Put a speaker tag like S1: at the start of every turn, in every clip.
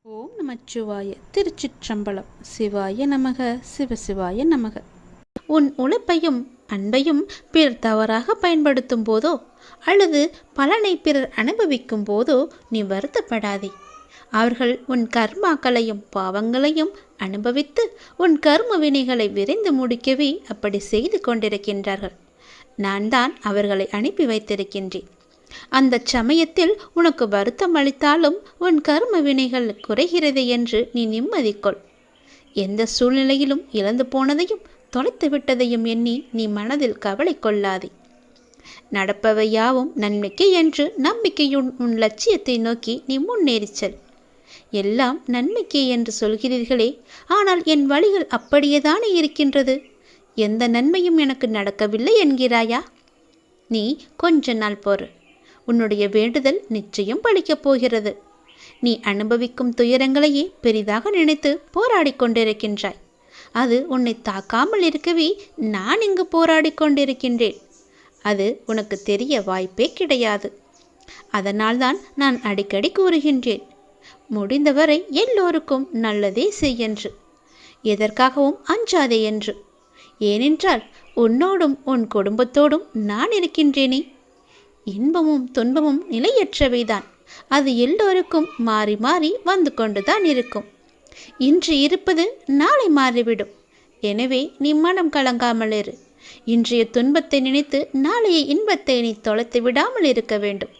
S1: ஓம் நமச்சிவாய. திருச்சிற்றம்பலம். சிவாய நமக. சிவசிவாய நமக. உன் உழைப்பையும் அன்பையும் பிறர் தவறாக பயன்படுத்தும் போதோ அல்லது பலனை பிறர் அனுபவிக்கும் போதோ நீ வருத்தப்படாதே. அவர்கள் உன் கர்மாக்களையும் பாவங்களையும் அனுபவித்து உன் கர்ம வினைகளை விரைந்து முடிக்கவே அப்படி செய்து கொண்டிருக்கின்றார்கள். நான் தான் அவர்களை அனுப்பி வைத்திருக்கின்றேன். அந்த சமயத்தில் உனக்கு வருத்தம் அளித்தாலும் உன் கர்ம வினைகள் குறைகிறது என்று நீ நிம்மதிக்கொள். எந்த சூழ்நிலையிலும் இழந்து போனதையும் தொலைத்து விட்டதையும் எண்ணி நீ மனதில் கவலை கொள்ளாதே. நடப்பவை யாவும் நன்மைக்கு என்று நம்பிக்கையுன் உன் லட்சியத்தை நோக்கி நீ முன்னேறிச்சல். எல்லாம் நன்மைக்கே என்று சொல்கிறீர்களே, ஆனால் என் வழிகள் அப்படியேதானே இருக்கின்றது. எந்த நன்மையும் எனக்கு நடக்கவில்லை என்கிறாயா? நீ கொஞ்ச நாள் பொறு. உன்னுடைய வேண்டுதல் நிச்சயம் பலிக்கப் போகிறது. நீ அனுபவிக்கும் துயரங்களையே பெரிதாக நினைத்து போராடி கொண்டிருக்கின்றாய். அது உன்னை தாக்காமல் இருக்கவே நான் இங்கு போராடி கொண்டிருக்கின்றேன். அது உனக்கு தெரிய வாய்ப்பே கிடையாது. அதனால்தான் நான் அடிக்கடி கூறுகின்றேன், முடிந்தவரை எல்லோருக்கும் நல்லதே செய்யென்று, எதற்காகவும் அஞ்சாதே என்று. ஏனென்றால் உன்னோடும் உன் குடும்பத்தோடும் நான் இருக்கின்றேனே. இன்பமும் துன்பமும் நிலையற்றவைதான். அது எல்லோருக்கும் மாறி மாறி வந்து கொண்டுதான் இருக்கும். இன்று இருப்பது நாளை மாறிவிடும். எனவே நீ மனம் கலங்காமல் இரு. இன்றைய துன்பத்தை நினைத்து நாளைய இன்பத்தை நீ தொலைத்து விடாமல் இருக்க வேண்டும்.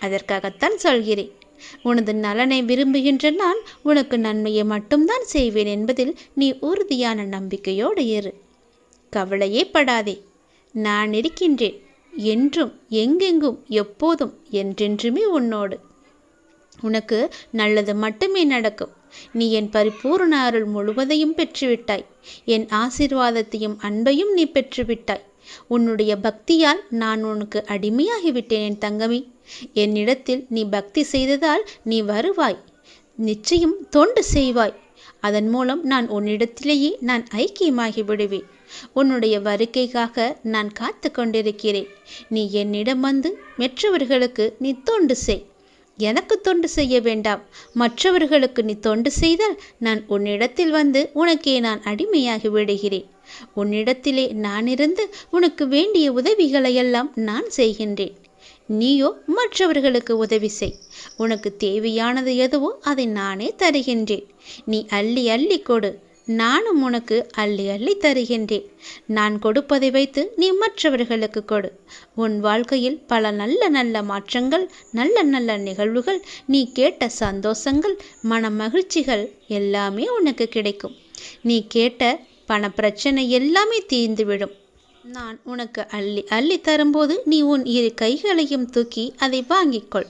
S1: அதற்காகத்தான் சொல்கிறேன். உனது நலனை விரும்புகின்ற நான் உனக்கு நன்மையை மட்டும்தான் செய்வேன் என்பதில் நீ உறுதியான நம்பிக்கையோடு இரு. கவலையே படாதே. நான் இருக்கின்றேன். என்றும் எங்கெங்கும் எப்போதும் என்றென்றுமே உன்னோடு. உனக்கு நல்லது மட்டுமே நடக்கும். நீ என் பரிபூர்ண அருள் முழுவதையும் பெற்றுவிட்டாய். என் ஆசீர்வாதத்தையும் அன்பையும் நீ பெற்றுவிட்டாய். உன்னுடைய பக்தியால் நான் உனக்கு அடிமையாகிவிட்டேன் என் தங்கமே. என்னிடத்தில் நீ பக்தி செய்ததால் நீ வருவாய். நிச்சயம் தொண்டு செய்வாய். அதன் மூலம் நான் உன்னிடத்திலேயே நான் ஐக்கியமாகி விடுவேன். உன்னுடைய வருகைக்காக நான் காத்து கொண்டிருக்கிறேன். நீ என்னிடம் வந்து மற்றவர்களுக்கு நீ தொண்டு செய். எனக்கு தொண்டு செய்ய வேண்டாம். மற்றவர்களுக்கு நீ தொண்டு செய்தால் நான் உன்னிடத்தில் வந்து உனக்கே நான் அடிமையாகி விடுகிறேன். உன்னிடத்திலே நான் இருந்து உனக்கு வேண்டிய உதவிகளையெல்லாம் நான் செய்கின்றேன். நீயோ மற்றவர்களுக்கு உதவி செய். உனக்கு தேவையானது எதுவோ அதை நானே தருகின்றேன். நீ அள்ளி அள்ளி கொடு. நானும் உனக்கு அள்ளி அள்ளி தருகின்றேன். நான் கொடுப்பதை வைத்து நீ மற்றவர்களுக்கு கொடு. உன் வாழ்க்கையில் பல நல்ல நல்ல மாற்றங்கள், நல்ல நல்ல நிகழ்வுகள், நீ கேட்ட சந்தோஷங்கள், மன மகிழ்ச்சிகள் எல்லாமே உனக்கு கிடைக்கும். நீ கேட்ட பண பிரச்சனை எல்லாமே தீர்ந்துவிடும். நான் உனக்கு அள்ளி அள்ளி தரும்போது நீ உன் இரு கைகளையும் தூக்கி அதை வாங்கிக்கொள்.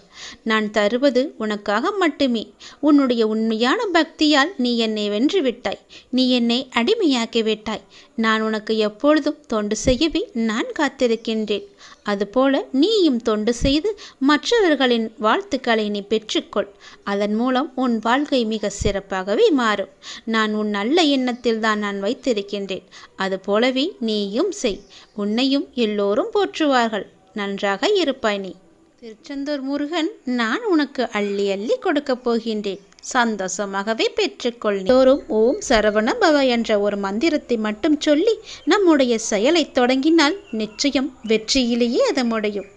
S1: நான் தருவது உனக்காக மட்டுமே. உன்னுடைய உண்மையான பக்தியால் நீ என்னை வென்று விட்டாய். நீ என்னை அடிமையாக்கி விட்டாய். நான் உனக்கு எப்பொழுதும் தொண்டு செய்யவே நான் காத்திருக்கின்றேன். அதுபோல நீயும் தொண்டு செய்து மற்றவர்களின் வாழ்த்துக்களை நீ பெற்றுக்கொள். அதன் மூலம் உன் வாழ்க்கை மிக சிறப்பாகவே மாறும். நான் உன் நல்ல எண்ணத்தில் தான் நான் வைத்திருக்கின்றேன். அதுபோலவே நீயும் செய். உன்னையும் எல்லோரும் போற்றுவார்கள். நன்றாக இருப்பாய் நீ. திருச்செந்தூர் முருகன் நான் உனக்கு அள்ளி அள்ளி கொடுக்கப் போகின்றேன். சந்தோஷமாகவே பெற்றுக்கொள். எல்லோரும் ஓம் சரவண பவ என்ற ஒரு மந்திரத்தை மட்டும் சொல்லி நம்முடைய செயலை தொடங்கினால் நிச்சயம் வெற்றியிலேயே அது முடியும்.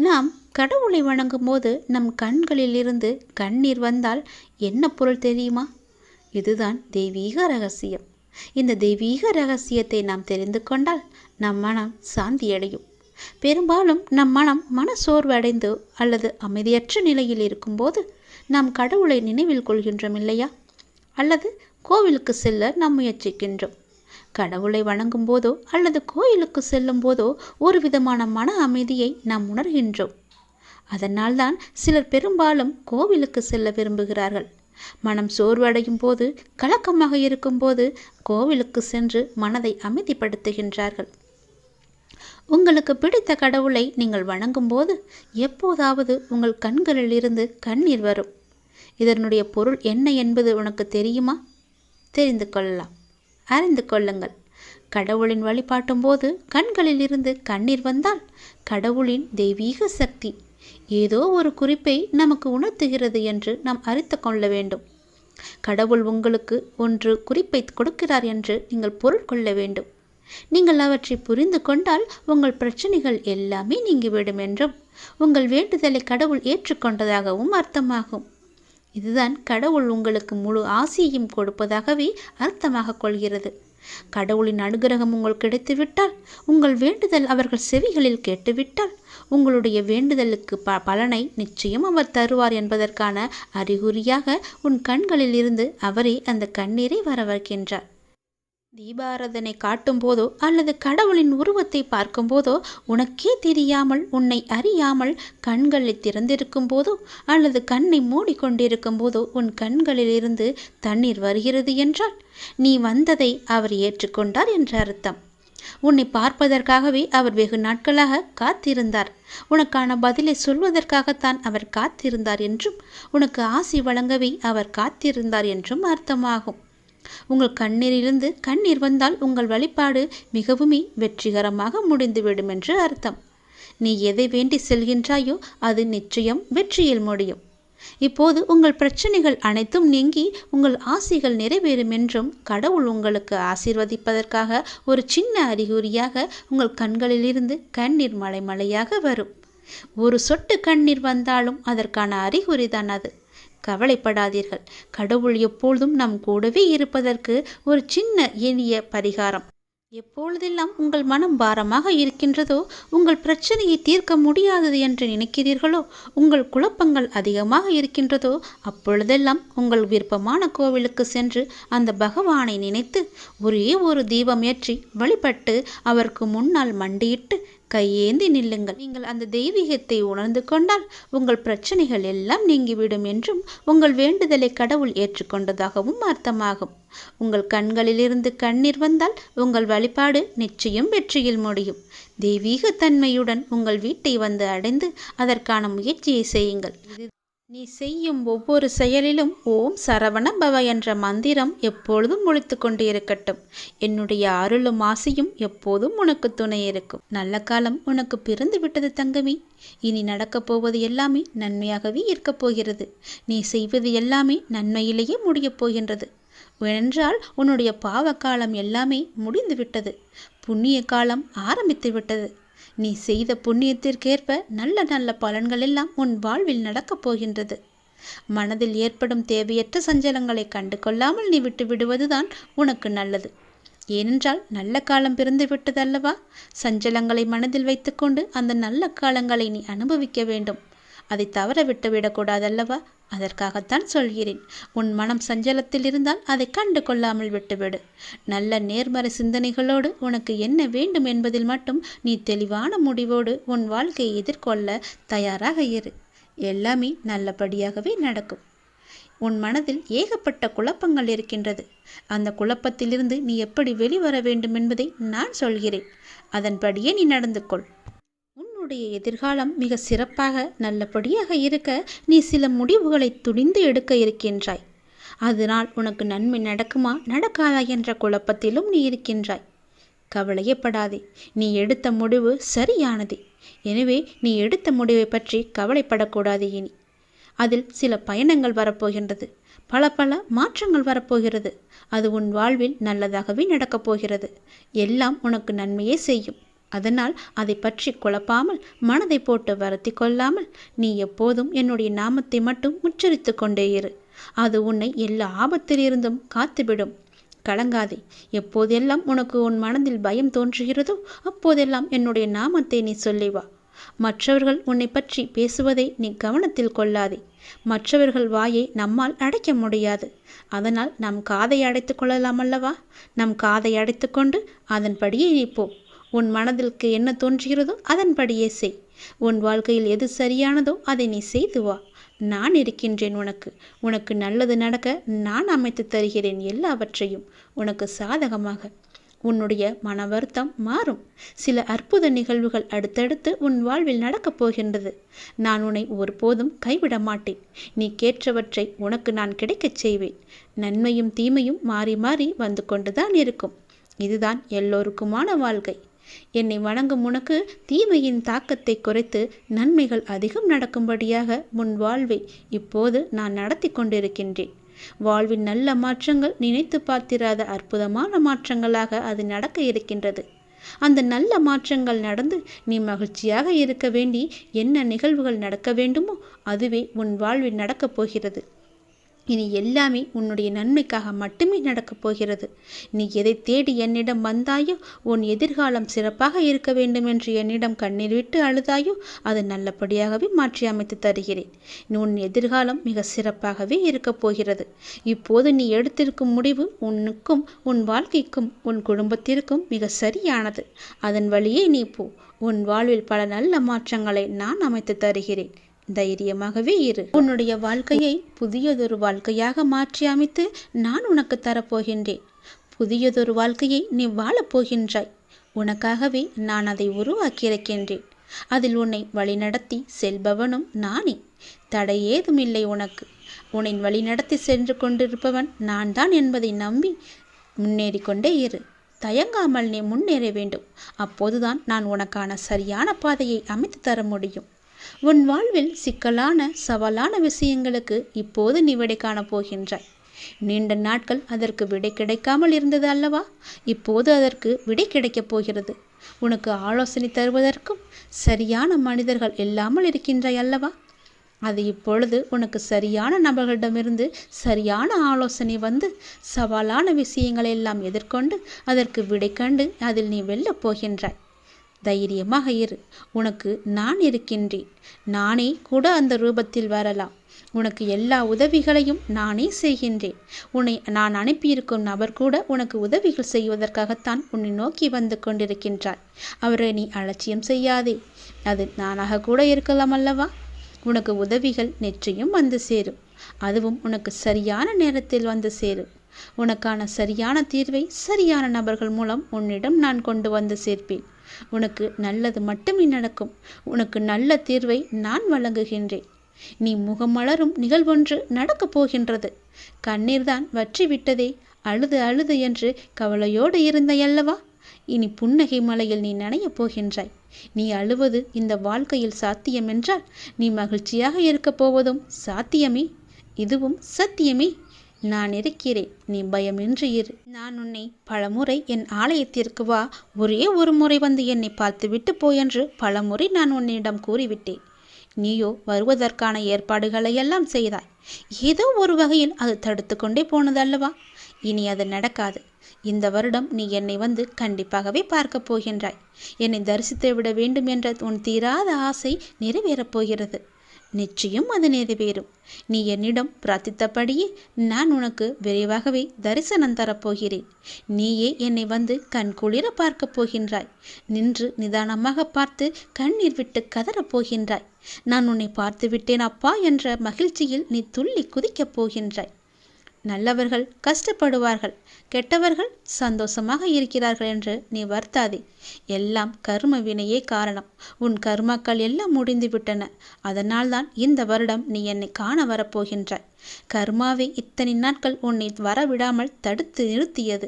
S1: நாம் கடவுளை வணங்கும் போது நம் கண்களில் இருந்து கண்ணீர் வந்தால் என்ன பொருள் தெரியுமா? இதுதான் தெய்வீக ரகசியம். இந்த தெய்வீக ரகசியத்தை நாம் தெரிந்து கொண்டால் நம் மனம் சாந்தியடையும். பெரும்பாலும் நம் மன சோர்வடைந்து அல்லது அமைதியற்ற நிலையில் இருக்கும்போது நாம் கடவுளை நினைவில் கொள்கின்றோம் இல்லையா? அல்லது கோவிலுக்கு செல்ல நாம் முயற்சிக்கின்றோம். கடவுளை வணங்கும் போதோ அல்லது கோயிலுக்கு செல்லும் போதோ ஒரு விதமான மன அமைதியை நாம் உணர்கின்றோம். அதனால்தான் சிலர் பெரும்பாலும் கோவிலுக்கு செல்ல விரும்புகிறார்கள். மனம் சோர்வடையும் போது, கலக்கமாக இருக்கும்போது கோவிலுக்கு சென்று மனதை அமைதிப்படுத்துகின்றார்கள். உங்களுக்கு பிடித்த கடவுளை நீங்கள் வணங்கும் போது எப்போதாவது உங்கள் கண்களில் இருந்து கண்ணீர் வரும். இதனுடைய பொருள் என்ன என்பது உனக்கு தெரியுமா? தெரிந்து கொள்ளலாம். அறிந்து கொள்ளுங்கள். கடவுளின் வழிபாட்டும் போது கண்களில் இருந்து கண்ணீர் வந்தால் கடவுளின் தெய்வீக சக்தி ஏதோ ஒரு குறிப்பை நமக்கு உணர்த்துகிறது என்று நாம் அறிந்து கொள்ள வேண்டும். கடவுள் உங்களுக்கு ஒன்று குறிப்பை கொடுக்கிறார் என்று நீங்கள் பொருள் கொள்ள வேண்டும். நீங்கள் அவற்றை புரிந்து கொண்டால் உங்கள் பிரச்சனைகள் எல்லாமே நீங்கிவிடும் என்றும் உங்கள் வேண்டுதலை கடவுள் ஏற்றுக்கொண்டதாகவும் அர்த்தமாகும். இதுதான் கடவுள் உங்களுக்கு முழு ஆசியையும் கொடுப்பதாகவே அர்த்தமாக கொள்கிறது. கடவுளின் அனுகிரகம் உங்களுக்கு கிடைத்துவிட்டால், உங்கள் வேண்டுதல் அவர்கள் செவிகளில் கேட்டுவிட்டால், உங்களுடைய வேண்டுதலுக்கு பலனை நிச்சயம் அவர் தருவார் என்பதற்கான அறிகுறியாக உன் கண்களில் இருந்து அவரே அந்த கண்ணீரை வர வைக்கின்றார். தீபாராதனை காட்டும் போதோ அல்லது கடவுளின் உருவத்தை பார்க்கும் போதோ உனக்கே தெரியாமல், உன்னை அறியாமல் கண்களை திறந்திருக்கும் போதோ அல்லது கண்ணை மூடிக்கொண்டிருக்கும் போதோ உன் கண்களிலிருந்து தண்ணீர் வருகிறது என்றால் நீ வந்ததை அவர் ஏற்றுக்கொண்டார் என்ற அர்த்தம். உன்னை பார்ப்பதற்காகவே அவர் வெகு நாட்களாக காத்திருந்தார். உனக்கான பதிலை சொல்வதற்காகத்தான் அவர் காத்திருந்தார் என்றும், உனக்கு ஆசி வழங்கவே அவர் காத்திருந்தார் என்றும் அர்த்தமாகும். உங்கள் கண்ணீரிலிருந்து கண்ணீர் வந்தால் உங்கள் வழிபாடு மிகவுமே வெற்றிகரமாக முடிந்துவிடும் என்று அர்த்தம். நீ எதை வேண்டி செல்கின்றாயோ அது நிச்சயம் வெற்றியில் முடியும். இப்போது உங்கள் பிரச்சனைகள் அனைத்தும் நீங்கி உங்கள் ஆசைகள் நிறைவேறும் என்றும் கடவுள் உங்களுக்கு ஆசீர்வதிப்பதற்காக ஒரு சின்ன அறிகுறியாக உங்கள் கண்களிலிருந்து கண்ணீர் மலை மலையாக வரும். ஒரு சொட்டு கண்ணீர் வந்தாலும் அதற்கான அறிகுறிதான் அது. கவலைப்படாதீர்கள். கடவுள் எப்பொழுதும் நம் கூடவே இருப்பதற்கு ஒரு சின்ன எளிய பரிகாரம். எப்பொழுதெல்லாம் உங்கள் மனம் பாரமாக இருக்கின்றதோ, உங்கள் பிரச்சனையை தீர்க்க முடியாதது என்று நினைக்கிறீர்களோ, உங்கள் குழப்பங்கள் அதிகமாக இருக்கின்றதோ, அப்பொழுதெல்லாம் உங்கள் விருப்பமான கோவிலுக்கு சென்று அந்த பகவானை நினைத்து ஒரே ஒரு தீபம் ஏற்றி வழிபட்டு அவருக்கு முன்னால் மண்டியிட்டு கையேந்தி நில்லுங்கள். நீங்கள் அந்த தெய்வீகத்தை உணர்ந்து கொண்டால் உங்கள் பிரச்சனைகள் எல்லாம் நீங்கிவிடும் என்றும் உங்கள் வேண்டுதலை கடவுள் ஏற்றுக்கொண்டதாகவும் அர்த்தமாகும். உங்கள் கண்களிலிருந்து கண்ணீர் வந்தால் உங்கள் வழிபாடு நிச்சயம் வெற்றியில் முடியும். தெய்வீக தன்மையுடன் உங்கள் வீட்டை வந்து அடைந்து அதற்கான முயற்சியை செய்யுங்கள். நீ செய்யும் ஒவ்வொரு செயலிலும் ஓம் சரவண பவ என்ற மந்திரம் எப்பொழுதும் ஒலித்து கொண்டு இருக்கட்டும். என்னுடைய அருளும் ஆசையும் எப்போதும் உனக்கு துணை இருக்கும். நல்ல காலம் உனக்கு பிறந்து விட்டது தங்கமே. இனி நடக்கப் போவது எல்லாமே நன்மையாகவே இருக்கப் போகிறது. நீ செய்வது எல்லாமே நன்மையிலேயே முடியப் போகின்றது. ஏனென்றால் உன்னுடைய பாவ காலம் எல்லாமே முடிந்து விட்டது. புண்ணிய காலம் ஆரம்பித்து விட்டது. நீ செய்த புண்ணியத்திற்கேற்ப நல்ல நல்ல பலன்கள் எல்லாம் உன் வாழ்வில் நடக்கப் போகின்றது. மனதில் ஏற்படும் தேவையற்ற சஞ்சலங்களை கண்டு கொள்ளாமல் நீ விட்டு விடுவதுதான் உனக்கு நல்லது. ஏனென்றால் நல்ல காலம் பிறந்து விட்டதல்லவா? சஞ்சலங்களை மனதில் வைத்துக்கொண்டு அந்த நல்ல காலங்களை நீ அனுபவிக்க வேண்டும். அதை தவற விட்டு விடக்கூடாதல்லவா? அதற்காகத்தான் சொல்கிறேன். உன் மனம் சஞ்சலத்தில் இருந்தால் அதை கண்டு கொள்ளாமல் விட்டுவிடு. நல்ல நேர்மறை சிந்தனைகளோடு உனக்கு என்ன வேண்டும் என்பதில் மட்டும் நீ தெளிவான முடிவோடு உன் வாழ்க்கையை எதிர்கொள்ள தயாராக இரு. எல்லாமே நல்லபடியாகவே நடக்கும். உன் மனதில் ஏகப்பட்ட குழப்பங்கள் இருக்கின்றது. அந்த குழப்பத்திலிருந்து நீ எப்படி வெளிவர வேண்டும் என்பதை நான் சொல்கிறேன். அதன்படியே நீ நடந்து கொள். உன்னுடைய எதிர்காலம் மிக சிறப்பாக நல்லபடியாக இருக்க நீ சில முடிவுகளை துணிந்து எடுக்க இருக்கின்றாய். அதனால் உனக்கு நன்மை நடக்குமா நடக்காதா என்ற குழப்பத்திலும் நீ இருக்கின்றாய். கவலையப்படாதே. நீ எடுத்த முடிவு சரியானது. எனவே நீ எடுத்த முடிவை பற்றி கவலைப்படக்கூடாது. இனி அதில் சில பயணங்கள் வரப்போகின்றது. பல மாற்றங்கள் வரப்போகிறது. அது உன் வாழ்வில் நல்லதாகவே நடக்கப் போகிறது. எல்லாம் உனக்கு நன்மையே செய்யும். அதனால் அதை பற்றி குழப்பாமல், மனதை போட்டு வருத்தி கொள்ளாமல் நீ எப்போதும் என்னுடைய நாமத்தை மட்டும் உச்சரித்து கொண்டே இரு. அது உன்னை எல்லா ஆபத்திலிருந்தும் காத்துவிடும். கலங்காதே. எப்போதெல்லாம் உனக்கு உன் மனதில் பயம் தோன்றுகிறதோ அப்போதெல்லாம் என்னுடைய நாமத்தை நீ சொல்லி வா. மற்றவர்கள் உன்னை பற்றி பேசுவதை நீ கவனத்தில் கொள்ளாதே. மற்றவர்கள் வாயை நம்மால் அடைக்க முடியாது. அதனால் நம் காதை அடைத்து கொள்ளலாம் அல்லவா? நம் காதை அடைத்து கொண்டு அதன்படியே நீ போ. உன் மனதிற்கு என்ன தோன்றுகிறதோ அதன்படியே செய். உன் வாழ்க்கையில் எது சரியானதோ அதை நீ செய்து வா. நான் இருக்கின்றேன் உனக்கு. உனக்கு நல்லது நடக்க நான் அமைத்து தருகிறேன் எல்லாவற்றையும் உனக்கு சாதகமாக. உன்னுடைய மன வருத்தம் மாறும். சில அற்புத நிகழ்வுகள் அடுத்தடுத்து உன் வாழ்வில் நடக்கப் போகின்றது. நான் உன்னை ஒருபோதும் கைவிட மாட்டேன். நீ கேட்டவற்றை உனக்கு நான் கிடைக்கச் செய்வேன். நன்மையும் தீமையும் மாறி மாறி வந்து கொண்டுதான் இருக்கும். இதுதான் எல்லோருக்குமான வாழ்க்கை. என்னை வணங்கும் உனக்கு தீமையின் தாக்கத்தை குறைத்து நன்மைகள் அதிகம் நடக்கும்படியாக முன் வாழ்வை இப்போது நான் நடத்தி கொண்டிருக்கின்றேன். வாழ்வின் நல்ல மாற்றங்கள் நினைத்து பார்த்திராத அற்புதமான மாற்றங்களாக அது நடக்க இருக்கின்றது. அந்த நல்ல மாற்றங்கள் நடந்து நீ மகிழ்ச்சியாக இருக்க வேண்டி என்ன நிகழ்வுகள் நடக்க வேண்டுமோ அதுவே உன் வாழ்வில் நடக்கப் போகிறது. இனி எல்லாமே உன்னுடைய நன்மைக்காக மட்டுமே நடக்கப் போகிறது. நீ எதை தேடி என்னிடம் வந்தாயோ, உன் எதிர்காலம் சிறப்பாக இருக்க வேண்டும் என்று என்னிடம் கண்ணீர் விட்டு அழுதாயோ, அது நல்லபடியாகவே மாற்றி அமைத்து தருகிறேன். உன் எதிர்காலம் மிக சிறப்பாகவே இருக்கப் போகிறது. இப்போது நீ எடுத்திருக்கும் முடிவு உன்னுக்கும் உன் வாழ்க்கைக்கும் உன் குடும்பத்திற்கும் மிக சரியானது. அதன் வழியே நீ போ. உன் வாழ்வில் பல நல்ல மாற்றங்களை நான் அமைத்து தருகிறேன். தைரியமாகவே இரு. உன்னுடைய வாழ்க்கையை புதியதொரு வாழ்க்கையாக மாற்றி அமைத்து நான் உனக்கு தரப்போகின்றேன். புதியதொரு வாழ்க்கையை நீ வாழப்போகின்றாய். உனக்காகவே நான் அதை உருவாக்கியிருக்கின்றேன். அதில் உன்னை வழிநடத்தி செல்பவனும் நானே. தடை ஏதுமில்லை உனக்கு. உன்னை வழிநடத்தி சென்று கொண்டிருப்பவன் நான் தான் என்பதை நம்பி முன்னேறி கொண்டே இரு. தயங்காமல் நீ முன்னேற வேண்டும். அப்போதுதான் நான் உனக்கான சரியான பாதையை அமைத்து தர முடியும். உன் வாழ்வில் சிக்கலான சவாலான விஷயங்களுக்கு இப்போது நீ விடை காணப் போகின்றாய். நீண்ட நாட்கள் அதற்கு விடை கிடைக்காமல் இருந்தது அல்லவா? இப்போது அதற்கு விடை கிடைக்கப் போகிறது. உனக்கு ஆலோசனை தருவதற்கும் சரியான மனிதர்கள் இல்லாமல் இருக்கின்றாய் அல்லவா? அது இப்பொழுது உனக்கு சரியான நபர்களிடமிருந்து சரியான ஆலோசனை வந்து சவாலான விஷயங்களை எல்லாம் எதிர்கொண்டு அதற்கு விடை கண்டு அதில் நீ வெல்லப் போகின்றாய். தைரியமாக இரு. உனக்கு நான் இருக்கின்றேன். நானே கூட அந்த ரூபத்தில் வரலாம். உனக்கு எல்லா உதவிகளையும் நானே செய்கின்றேன். உன்னை நான் அனுப்பியிருக்கும் நபர் கூட உனக்கு உதவிகள் செய்வதற்காகத்தான் உன்னை நோக்கி வந்து கொண்டிருக்கின்றார். அவரை நீ அலட்சியம் செய்யாதே. அது நானாக கூட இருக்கலாம் அல்லவா? உனக்கு உதவிகள் நிச்சயம் வந்து சேரும். அதுவும் உனக்கு சரியான நேரத்தில் வந்து சேரும். உனக்கான சரியான தீர்வை சரியான நபர்கள் மூலம் உன்னிடம் நான் கொண்டு வந்து சேர்ப்பேன். உனக்கு நல்லது மட்டுமே நடக்கும். உனக்கு நல்ல தீர்வை நான் வழங்குகின்றேன். நீ முகமலரும் நிகழ்வொன்று நடக்கப் போகின்றது. கண்ணீர்தான் வற்றி விட்டதே, அழுது அழுது என்று கவலையோடு இருந்தையல்லவா? இனி புன்னகை மலையில் நீ நனையப் போகின்றாய். நீ அழுவது இந்த வாழ்க்கையில் சாத்தியம் என்றால் நீ மகிழ்ச்சியாக இருக்கப் போவதும் சாத்தியமே. இதுவும் சத்தியமே. நான் இருக்கிறேன். நீ பயமின்றி இரு. நான் உன்னை பலமுறை என் ஆலயத்திற்கு வா, ஒரே ஒரு முறை வந்து என்னை பார்த்துவிட்டு போயென்று பலமுறை நான் உன்னிடம் கூறிவிட்டேன். நீயோ வருவதற்கான ஏற்பாடுகளை எல்லாம் செய்தாய். ஏதோ ஒரு வகையில் அது தடுத்து கொண்டே போனதல்லவா? இனி அது நடக்காது. இந்த வருடம் நீ என்னை வந்து கண்டிப்பாகவே பார்க்கப் போகின்றாய். என்னை தரிசித்து விட வேண்டும் என்ற உன் தீராத ஆசை நிறைவேறப் போகிறது. நிச்சயம் அது நிறைவேறும். நீ என்னிடம் பிரார்த்தித்தபடியே நான் உனக்கு விரைவாகவே தரிசனம் தரப்போகிறேன். நீயே என்னை வந்து கண் குளிர பார்க்கப் போகின்றாய். நின்று நிதானமாக பார்த்து கண்ணீர் விட்டு கதறப் போகின்றாய். நான் உன்னை பார்த்து விட்டேன் அப்பா என்ற மகிழ்ச்சியில் நீ துள்ளி குதிக்கப் போகின்றாய். நல்லவர்கள் கஷ்டப்படுவார்கள், கெட்டவர்கள் சந்தோஷமாக இருக்கிறார்கள் என்று நீ வருத்தாதே. எல்லாம் கர்ம வினையே காரணம். உன் கர்மாக்கள் எல்லாம் முடிந்து விட்டன. அதனால்தான் இந்த வருடம் நீ என்னை காண வரப்போகின்றாய். கர்மாவை இத்தனை நாட்கள் உன்னை வரவிடாமல் தடுத்து நிறுத்தியது.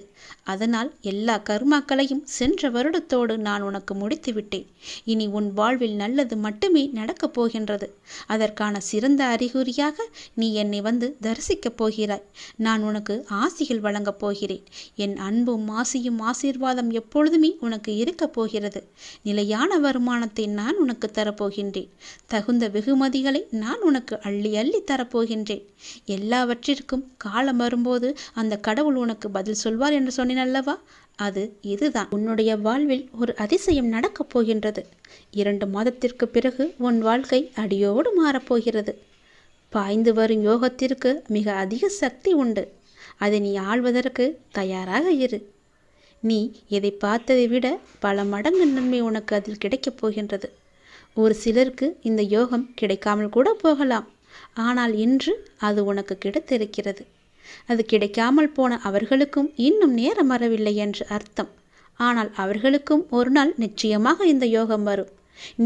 S1: அதனால் எல்லா கர்மாக்களையும் சென்ற வருடத்தோடு நான் உனக்கு முடித்து விட்டேன். இனி உன் வாழ்வில் நல்லது மட்டுமே நடக்கப் போகின்றது. அதற்கான சிறந்த அறிகுறியாக நீ என்னை வந்து தரிசிக்கப் போகிறாய். நான் உனக்கு ஆசிகள் வழங்கப் போகிறேன். என் அன்பும் ஆசியும் ஆசீர்வாதம் எப்பொழுதுமே உனக்கு இருக்கப் போகிறது. நிலையான வருமானத்தை நான் உனக்கு தரப்போகின்றேன். தகுந்த வெகுமதிகளை நான் உனக்கு அள்ளி அள்ளி தரப்போகின்றேன். எல்லாவற்றிற்கும் காலம் வரும்போது அந்த கடவுள் உனக்கு பதில் சொல்வார் என்று சொன்னேன் அல்லவா? அது இதுதான். உன்னுடைய வாழ்வில் ஒரு அதிசயம் நடக்கப் போகின்றது. 2 மாதத்திற்கு பிறகு உன் வாழ்க்கை அடியோடு மாறப்போகிறது. பாய்ந்து வரும் யோகத்திற்கு மிக அதிக சக்தி உண்டு. அதை நீ ஆள்வதற்கு தயாராக இரு. நீ எதை பார்த்ததை விட பல மடங்கு நன்மை உனக்கு அதில் கிடைக்கப் போகின்றது. ஒரு சிலருக்கு இந்த யோகம் கிடைக்காமல் கூட போகலாம். ஆனால் இன்று அது உனக்கு கிடைத்திருக்கிறது. அது கிடைக்காமல் போன அவர்களுக்கும் இன்னும் நேரம் வரவில்லை என்று அர்த்தம். ஆனால் அவர்களுக்கும் ஒரு நாள் நிச்சயமாக இந்த யோகம் வரும்.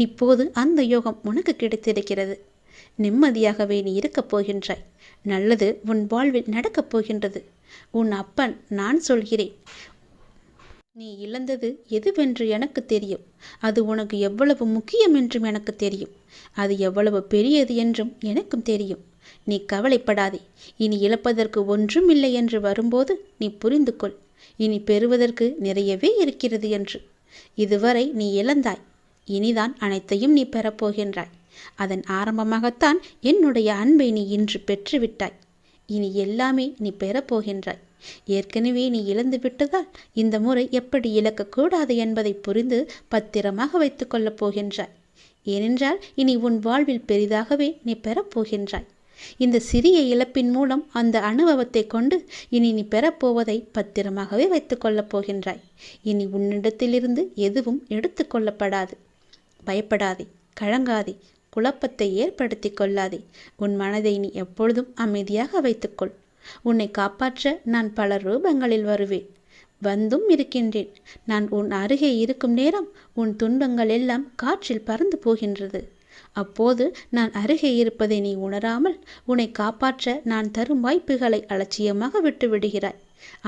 S1: இப்போது அந்த யோகம் உனக்கு கிடைத்திருக்கிறது. நிம்மதியாகவே நீ இருக்கப் போகின்றாய். நல்லது உன் வாழ்வில் நடக்கப் போகின்றது. உன் அப்பன் நான் சொல்கிறேன். நீ இழந்தது எதுவென்று எனக்கு தெரியும். அது உனக்கு எவ்வளவு முக்கியம் என்றும் எனக்கு தெரியும். அது எவ்வளவு பெரியது என்றும் எனக்கும் தெரியும். நீ கவலைப்படாதே. இனி இழப்பதற்கு ஒன்றும் இல்லை என்று வரும்போது நீ புரிந்து கொள், இனி பெறுவதற்கு நிறையவே இருக்கிறது என்று. இதுவரை நீ இழந்தாய், இனிதான் அனைத்தையும் நீ பெறப்போகின்றாய். அதன் ஆரம்பமாகத்தான் என்னுடைய அன்பை நீ இன்று பெற்றுவிட்டாய். இனி எல்லாமே நீ பெறப்போகின்றாய். ஏற்கனவே நீ இழந்து விட்டதால் இந்த முறை எப்படி இழக்கக்கூடாது என்பதை புரிந்து பத்திரமாக வைத்து கொள்ளப் போகின்றாய். ஏனென்றால் இனி உன் வாழ்வில் பெரிதாகவே நீ பெறப்போகின்றாய். இந்த சிறிய இழப்பின் மூலம் அந்த அனுபவத்தை கொண்டு இனி நீ பெறப்போவதை பத்திரமாகவே வைத்து கொள்ளப் போகின்றாய். இனி உன்னிடத்திலிருந்து எதுவும் எடுத்து கொள்ளப்படாது. பயப்படாதே, கலங்காதே, குழப்பத்தை ஏற்படுத்தி கொள்ளாதே. உன் மனதை நீ எப்பொழுதும் அமைதியாக வைத்துக்கொள். உன்னை காப்பாற்ற நான் பல ரூபங்களில் வருவேன், வந்தும் இருக்கின்றேன். நான் உன் அருகே இருக்கும் நேரம் உன் துன்பங்கள் எல்லாம் காற்றில் பறந்து போகின்றது. அப்போது நான் அருகே இருப்பதை நீ உணராமல் உன்னை காப்பாற்ற நான் தரும் வாய்ப்புகளை அலட்சியமாக விட்டு விடுகிறாய்.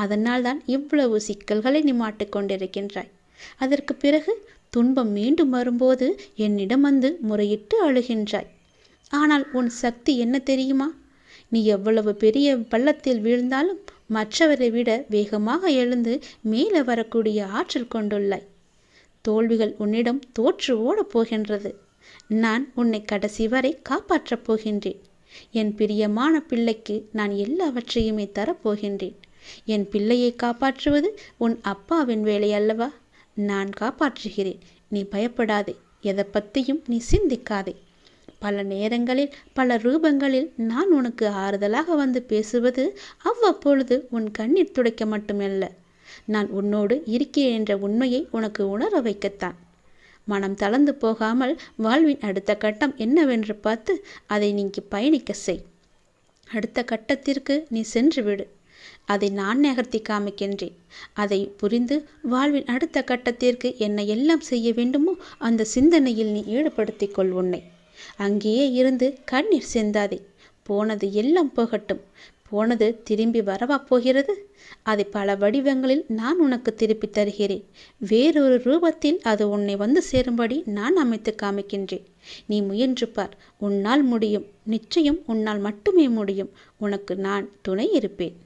S1: அதனால்தான் இவ்வளவு சிக்கல்களை நீ மாட்டிக்கொண்டிருக்கின்றாய். அதற்கு பிறகு துன்பம் மீண்டும் வரும்போது என்னிடம் வந்து முறையிட்டு அழுகின்றாய். ஆனால் உன் சக்தி என்ன தெரியுமா? நீ எவ்வளவு பெரிய பள்ளத்தில் வீழ்ந்தாலும் மற்றவரை விட வேகமாக எழுந்து மேலே வரக்கூடிய ஆற்றல் கொண்டுள்ளாய். தோல்விகள் உன்னிடம் தோற்று ஓடப் போகின்றது. நான் உன்னை கடைசி வரை காப்பாற்றப் போகின்றேன். என் பிரியமான பிள்ளைக்கு நான் எல்லாவற்றையுமே தரப்போகின்றேன். என் பிள்ளையை காப்பாற்றுவது உன் அப்பாவின் வேலை அல்லவா? நான் காப்பாற்றுகிறேன். நீ பயப்படாதே, எதை பற்றியும் நீ சிந்திக்காதே. பல நேரங்களில் பல ரூபங்களில் நான் உனக்கு ஆறுதலாக வந்து பேசுவது அவ்வப்பொழுது உன் கண்ணீர் துடைக்க மட்டுமல்ல, நான் உன்னோடு இருக்கிறேன் என்ற உண்மையை உனக்கு உணர வைக்கத்தான். மனம் தளர்ந்து போகாமல் வாழ்வின் அடுத்த கட்டம் என்னவென்று பார்த்து அதை நீங்கி பயணிக்க செய். அடுத்த கட்டத்திற்கு நீ சென்று விடு. அதை நான் நகர்த்தி காமிக்கின்றேன். அதை புரிந்து வாழ்வின் அடுத்த கட்டத்திற்கு என்ன எல்லாம் செய்ய வேண்டுமோ அந்த சிந்தனையில் நீ ஈடுபடுத்திக் கொள் உன்னை. அங்கேயே இருந்து கண்ணீர் சிந்தாதே. போனது எல்லாம் போகட்டும். போனது திரும்பி வரவா போகிறது? அதை பல வடிவங்களில் நான் உனக்கு திருப்பி தருகிறேன். வேறொரு ரூபத்தில் அது உன்னை வந்து சேரும்படி நான் அமைத்து காமிக்கின்றேன். நீ முயன்று பார். உன்னால் முடியும். நிச்சயம் உன்னால் மட்டுமே முடியும். உனக்கு நான் துணை இருப்பேன்.